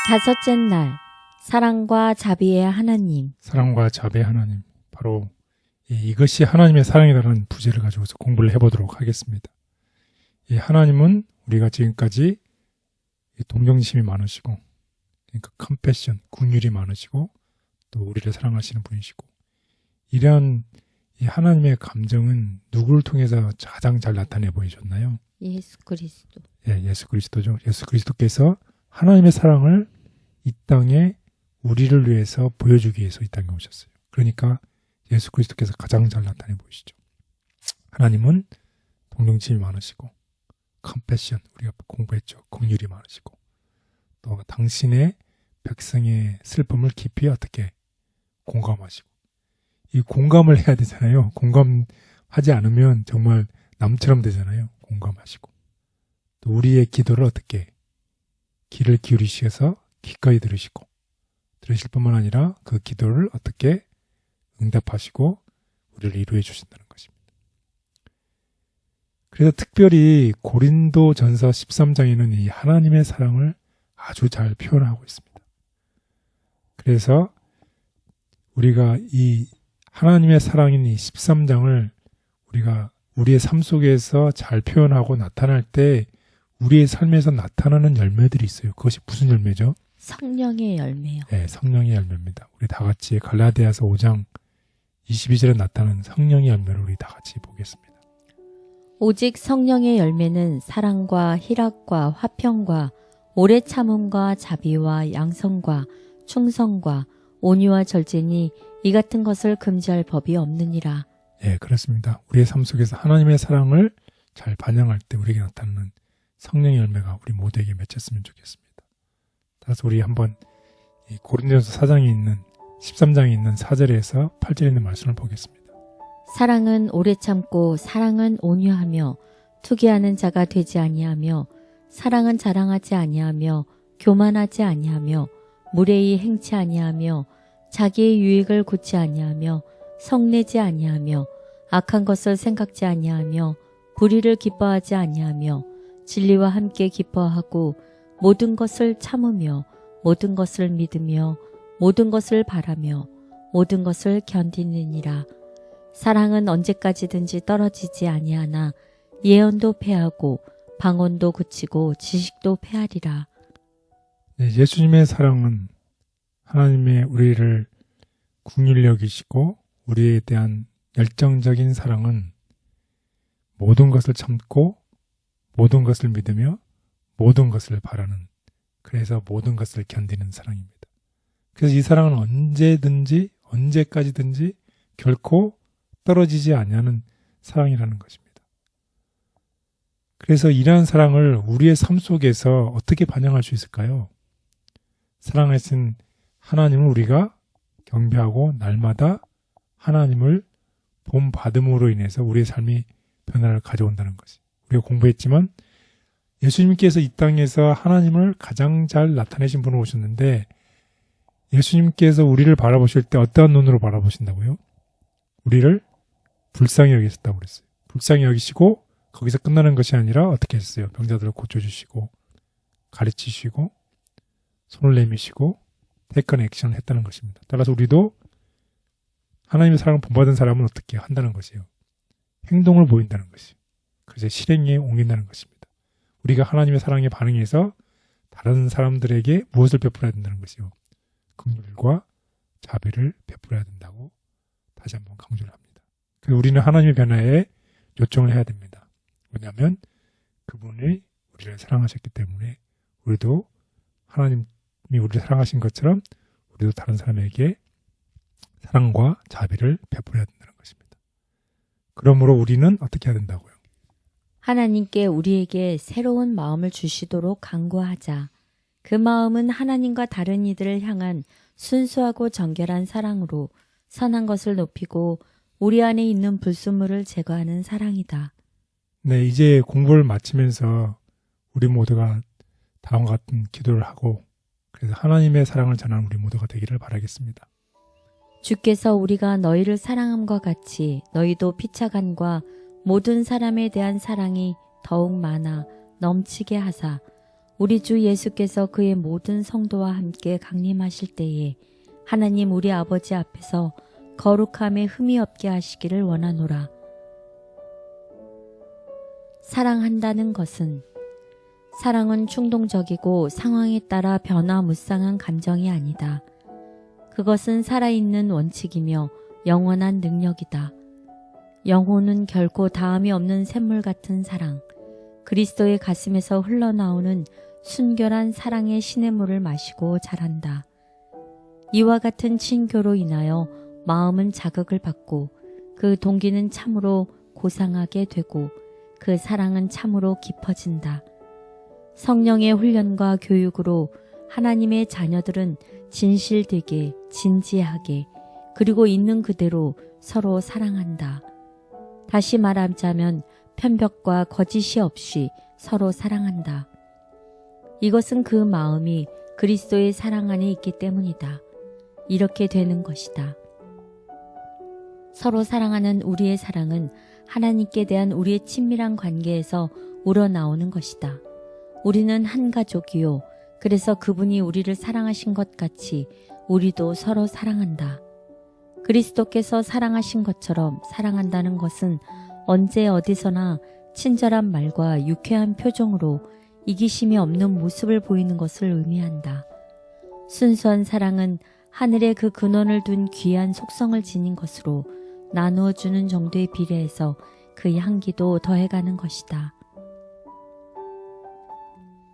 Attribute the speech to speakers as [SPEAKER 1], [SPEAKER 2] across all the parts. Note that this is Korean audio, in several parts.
[SPEAKER 1] 다섯째 날, 사랑과 자비의 하나님.
[SPEAKER 2] 사랑과 자비의 하나님. 바로 이것이 하나님의 사랑이라는 부제를 가지고서 공부를 해보도록 하겠습니다. 이 하나님은 우리가 지금까지 동정심이 많으시고, 그러니까 컴패션, 긍휼이 많으시고, 또 우리를 사랑하시는 분이시고, 이러한 이 하나님의 감정은 누구를 통해서 가장 잘 나타내 보이셨나요?
[SPEAKER 1] 예수 그리스도.
[SPEAKER 2] 예, 예수 그리스도죠. 예수 그리스도께서 하나님의 사랑을 이 땅에 우리를 위해서 보여주기 위해서 이 땅에 오셨어요. 그러니까 예수 그리스도께서 가장 잘 나타내 보이시죠. 하나님은 동정심이 많으시고, 컴패션, 우리가 공부했죠. 긍휼이 많으시고, 또 당신의 백성의 슬픔을 깊이 어떻게 공감하시고, 이 공감을 해야 되잖아요. 공감하지 않으면 정말 남처럼 되잖아요. 공감하시고, 또 우리의 기도를 어떻게 귀를 기울이셔서 기꺼이 들으시고, 들으실 뿐만 아니라 그 기도를 어떻게 응답하시고 우리를 이루어 주신다는 것입니다. 그래서 특별히 고린도전서 13장에는 이 하나님의 사랑을 아주 잘 표현하고 있습니다. 그래서 우리가 이 하나님의 사랑인 이 13장을 우리가 우리의 삶 속에서 잘 표현하고 나타날 때 우리의 삶에서 나타나는 열매들이 있어요. 그것이 무슨 열매죠?
[SPEAKER 1] 성령의 열매요.
[SPEAKER 2] 네, 성령의 열매입니다. 우리 다 같이 갈라디아서 5장 22절에 나타나는 성령의 열매를 우리 다 같이 보겠습니다.
[SPEAKER 1] 오직 성령의 열매는 사랑과 희락과 화평과 오래 참음과 자비와 양성과 충성과 온유와 절제니 이 같은 것을 금지할 법이 없느니라.
[SPEAKER 2] 네, 그렇습니다. 우리의 삶 속에서 하나님의 사랑을 잘 반영할 때 우리에게 나타나는 성령의 열매가 우리 모두에게 맺혔으면 좋겠습니다. 따라서 우리 한번 이 고린도전서 4장에 있는 13장에 있는 4절에서 8절에 있는 말씀을 보겠습니다.
[SPEAKER 1] 사랑은 오래 참고 사랑은 온유하며 투기하는 자가 되지 아니하며 사랑은 자랑하지 아니하며 교만하지 아니하며 무례히 행치 아니하며 자기의 유익을 굳지 아니하며 성내지 아니하며 악한 것을 생각지 아니하며 불의를 기뻐하지 아니하며 진리와 함께 기뻐하고 모든 것을 참으며 모든 것을 믿으며 모든 것을 바라며 모든 것을 견디느니라. 사랑은 언제까지든지 떨어지지 아니하나 예언도 패하고 방언도 그치고 지식도 패하리라.
[SPEAKER 2] 네, 예수님의 사랑은 하나님의 우리를 긍휼히 여기시고 우리에 대한 열정적인 사랑은 모든 것을 참고 모든 것을 믿으며 모든 것을 바라는, 그래서 모든 것을 견디는 사랑입니다. 그래서 이 사랑은 언제든지 언제까지든지 결코 떨어지지 않는 사랑이라는 것입니다. 그래서 이러한 사랑을 우리의 삶 속에서 어떻게 반영할 수 있을까요? 사랑하신 하나님을 우리가 경배하고 날마다 하나님을 본받음으로 인해서 우리의 삶이 변화를 가져온다는 것이. 우리가 공부했지만 예수님께서 이 땅에서 하나님을 가장 잘 나타내신 분으로 오셨는데 예수님께서 우리를 바라보실 때 어떠한 눈으로 바라보신다고요? 우리를 불쌍히 여기셨다고 그랬어요. 불쌍히 여기시고 거기서 끝나는 것이 아니라 어떻게 했어요? 병자들을 고쳐주시고 가르치시고 손을 내미시고 테이크한 액션을 했다는 것입니다. 따라서 우리도 하나님의 사랑을 본받은 사람은 어떻게 한다는 것이에요? 행동을 보인다는 것이에요. 그래서 실행에 옮긴다는 것입니다. 우리가 하나님의 사랑에 반응해서 다른 사람들에게 무엇을 베풀어야 된다는 것이요? 긍휼과 자비를 베풀어야 된다고 다시 한번 강조를 합니다. 그래서 우리는 하나님의 변화에 요청을 해야 됩니다. 왜냐하면 그분이 우리를 사랑하셨기 때문에 우리도 하나님이 우리를 사랑하신 것처럼 우리도 다른 사람에게 사랑과 자비를 베풀어야 된다는 것입니다. 그러므로 우리는 어떻게 해야 된다고요?
[SPEAKER 1] 하나님께 우리에게 새로운 마음을 주시도록 간구하자. 그 마음은 하나님과 다른 이들을 향한 순수하고 정결한 사랑으로 선한 것을 높이고 우리 안에 있는 불순물을 제거하는 사랑이다.
[SPEAKER 2] 네, 이제 공부를 마치면서 우리 모두가 다음과 같은 기도를 하고 그래서 하나님의 사랑을 전하는 우리 모두가 되기를 바라겠습니다.
[SPEAKER 1] 주께서 우리가 너희를 사랑함과 같이 너희도 피차간과 모든 사람에 대한 사랑이 더욱 많아 넘치게 하사 우리 주 예수께서 그의 모든 성도와 함께 강림하실 때에 하나님 우리 아버지 앞에서 거룩함에 흠이 없게 하시기를 원하노라. 사랑한다는 것은 사랑은 충동적이고 상황에 따라 변화무쌍한 감정이 아니다. 그것은 살아있는 원칙이며 영원한 능력이다. 영혼은 결코 다함이 없는 샘물 같은 사랑, 그리스도의 가슴에서 흘러나오는 순결한 사랑의 시냇물을 마시고 자란다. 이와 같은 친교로 인하여 마음은 자극을 받고 그 동기는 참으로 고상하게 되고 그 사랑은 참으로 깊어진다. 성령의 훈련과 교육으로 하나님의 자녀들은 진실되게, 진지하게, 그리고 있는 그대로 서로 사랑한다. 다시 말하자면 편벽과 거짓이 없이 서로 사랑한다. 이것은 그 마음이 그리스도의 사랑 안에 있기 때문이다. 이렇게 되는 것이다. 서로 사랑하는 우리의 사랑은 하나님께 대한 우리의 친밀한 관계에서 우러나오는 것이다. 우리는 한 가족이요. 그래서 그분이 우리를 사랑하신 것 같이 우리도 서로 사랑한다. 그리스도께서 사랑하신 것처럼 사랑한다는 것은 언제 어디서나 친절한 말과 유쾌한 표정으로 이기심이 없는 모습을 보이는 것을 의미한다. 순수한 사랑은 하늘에 그 근원을 둔 귀한 속성을 지닌 것으로 나누어 주는 정도에 비례해서 그 향기도 더해가는 것이다.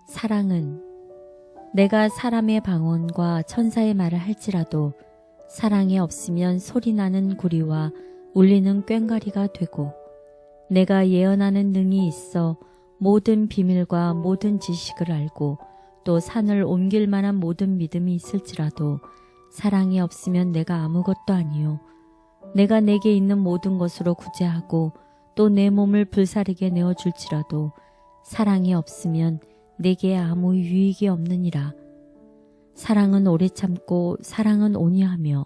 [SPEAKER 1] 사랑은 내가 사람의 방언과 천사의 말을 할지라도 사랑이 없으면 소리나는 구리와 울리는 꽹과리가 되고 내가 예언하는 능이 있어 모든 비밀과 모든 지식을 알고 또 산을 옮길 만한 모든 믿음이 있을지라도 사랑이 없으면 내가 아무것도 아니요 내가 내게 있는 모든 것으로 구제하고 또 내 몸을 불사르게 내어줄지라도 사랑이 없으면 내게 아무 유익이 없느니라. 사랑은 오래 참고 사랑은 온유하며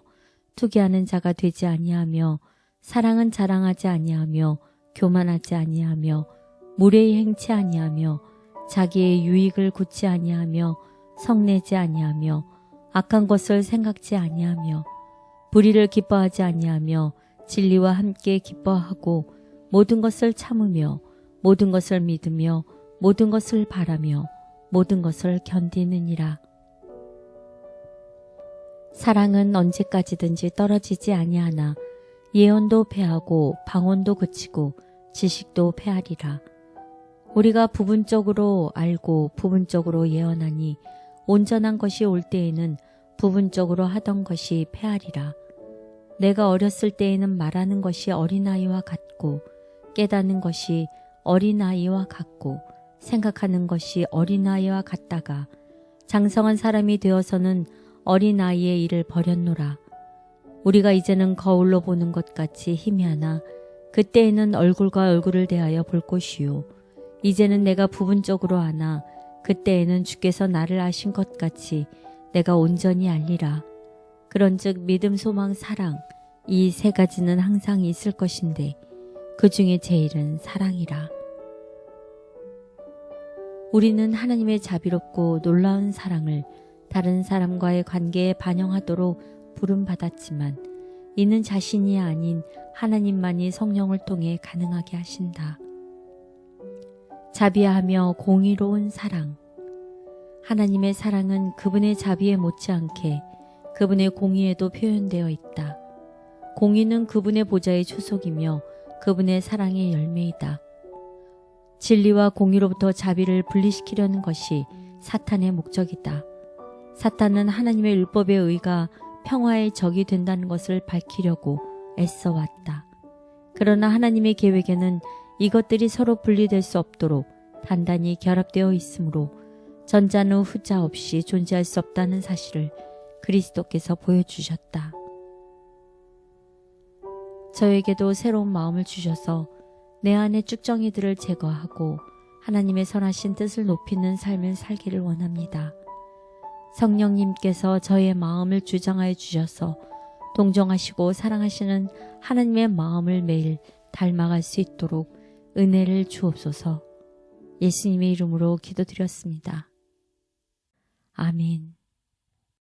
[SPEAKER 1] 투기하는 자가 되지 아니하며 사랑은 자랑하지 아니하며 교만하지 아니하며 무례히 행치 아니하며 자기의 유익을 굳지 아니하며 성내지 아니하며 악한 것을 생각지 아니하며 불의를 기뻐하지 아니하며 진리와 함께 기뻐하고 모든 것을 참으며 모든 것을 믿으며 모든 것을 바라며 모든 것을 견디느니라. 사랑은 언제까지든지 떨어지지 아니하나 예언도 패하고 방언도 그치고 지식도 패하리라. 우리가 부분적으로 알고 부분적으로 예언하니 온전한 것이 올 때에는 부분적으로 하던 것이 패하리라. 내가 어렸을 때에는 말하는 것이 어린아이와 같고 깨닫는 것이 어린아이와 같고 생각하는 것이 어린아이와 같다가 장성한 사람이 되어서는 어린아이의 일을 버렸노라. 우리가 이제는 거울로 보는 것 같이 희미하나 그때에는 얼굴과 얼굴을 대하여 볼 것이요. 이제는 내가 부분적으로 아나 그때에는 주께서 나를 아신 것 같이 내가 온전히 알리라. 그런즉 믿음, 소망, 사랑 이 세 가지는 항상 있을 것인데 그 중에 제일은 사랑이라. 우리는 하나님의 자비롭고 놀라운 사랑을 다른 사람과의 관계에 반영하도록 부름받았지만 이는 자신이 아닌 하나님만이 성령을 통해 가능하게 하신다. 자비하며 공의로운 사랑. 하나님의 사랑은 그분의 자비에 못지않게 그분의 공의에도 표현되어 있다. 공의는 그분의 보좌의 초속이며 그분의 사랑의 열매이다. 진리와 공의로부터 자비를 분리시키려는 것이 사탄의 목적이다. 사탄은 하나님의 율법의 의가 평화의 적이 된다는 것을 밝히려고 애써왔다. 그러나 하나님의 계획에는 이것들이 서로 분리될 수 없도록 단단히 결합되어 있으므로 전자는 후자 없이 존재할 수 없다는 사실을 그리스도께서 보여주셨다. 저에게도 새로운 마음을 주셔서 내 안의 쭉정이들을 제거하고 하나님의 선하신 뜻을 높이는 삶을 살기를 원합니다. 성령님께서 저의 마음을 주장하여 주셔서 동정하시고 사랑하시는 하나님의 마음을 매일 닮아갈 수 있도록 은혜를 주옵소서. 예수님의 이름으로 기도드렸습니다. 아멘.